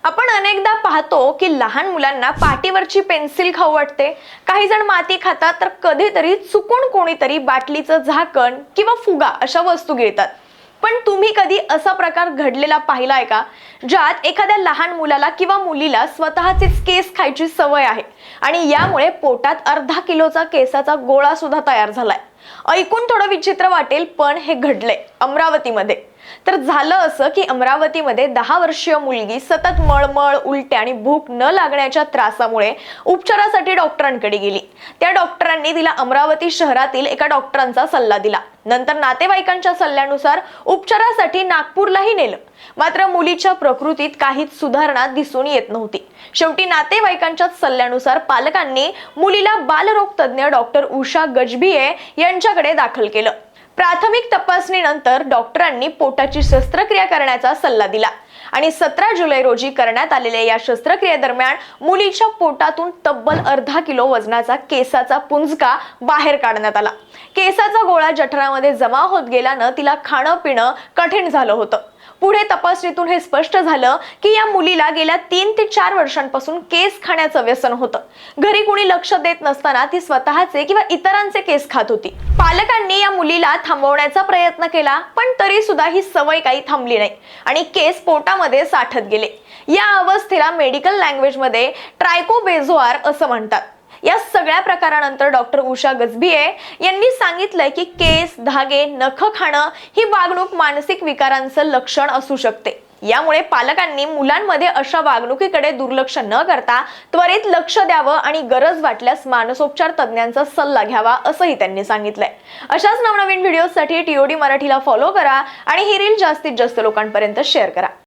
आपण अनेकदा पाहतो की लहान मुलांना पाटीवरची पेन्सिल खाऊ वाटते. काही जण माती खातात तर कधीतरी चुकून कोणीतरी बाटलीचं झाकण किंवा फुगा अशा वस्तू गिळतात. पण तुम्ही कधी असा प्रकार घडलेला पाहिलाय का, ज्यात एखाद्या लहान मुलाला किंवा मुलीला स्वतःचेच केस खायची सवय आहे आणि यामुळे पोटात अर्धा किलोचा केसाचा गोळा सुद्धा तयार झालाय. ऐकून थोडं विचित्र वाटेल, पण हे घडलंय अमरावतीमध्ये. तर झालं असं की अमरावतीमध्ये 10 वर्षीय मुलगी सतत मळमळ, उलट्या आणि भूक न लागण्याच्या त्रासामुळे उपचारासाठी डॉक्टरांकडे गेली. त्या डॉक्टरांनी तिला अमरावती शहरातील एका डॉक्टरांचा सल्ला दिला. नंतर नातेवाईकांच्या सल्ल्यानुसार उपचारासाठी नागपूरलाही नेलं. मात्र मुलीच्या प्रकृतीत काहीच सुधारणा दिसून येत नव्हती. शेवटी नातेवाईकांच्या सल्ल्यानुसार पालकांनी मुलीला बालरोग तज्ञ डॉक्टर उषा गजभिये यांच्याकडे दाखल केलं. प्राथमिक तपासणीनंतर डॉक्टरांनी पोटाची शस्त्रक्रिया करण्याचा सल्ला दिला आणि 17 जुलै रोजी करण्यात आलेल्या या शस्त्रक्रियेदरम्यान मुलीच्या पोटातून तब्बल अर्धा किलो वजनाचा केसाचा पुंजका बाहेर काढण्यात आला. केसाचा गोळा जठरामध्ये जमा होत गेल्यानं तिला खाणं पिणं कठीण झालं होतं. पुढे तपासणीतून हे स्पष्ट झालं की या मुलीला गेल्या 3 ते 4 वर्षांपासून केस खाण्याचं व्यसन होतं. घरी कुणी लक्ष देत नसताना ती स्वतःचे किंवा इतरांचे केस खात होती. पालकांनी या मुलीला थांबवण्याचा प्रयत्न केला, पण तरी सुद्धा ही सवय काही थांबली नाही आणि केस पोटामध्ये साठत गेले. या अवस्थेला मेडिकल लँग्वेज मध्ये ट्रायकोबेझोआर असं म्हणतात. या सगळ्या प्रकारानंतर डॉक्टर उषा गजभिये यांनी सांगितलंय की केस, धागे, नख खाणं ही वागणूक मानसिक विकारांचं लक्षण असू शकते. यामुळे पालकांनी मुलांमध्ये अशा वागणुकीकडे दुर्लक्ष न करता त्वरित लक्ष द्यावं आणि गरज वाटल्यास मानसोपचार तज्ञांचा सल्ला घ्यावा, असंही त्यांनी सांगितलंय. अशाच नवनवीन व्हिडिओसाठी TOD मराठीला फॉलो करा आणि ही रील जास्तीत जास्त लोकांपर्यंत शेअर करा.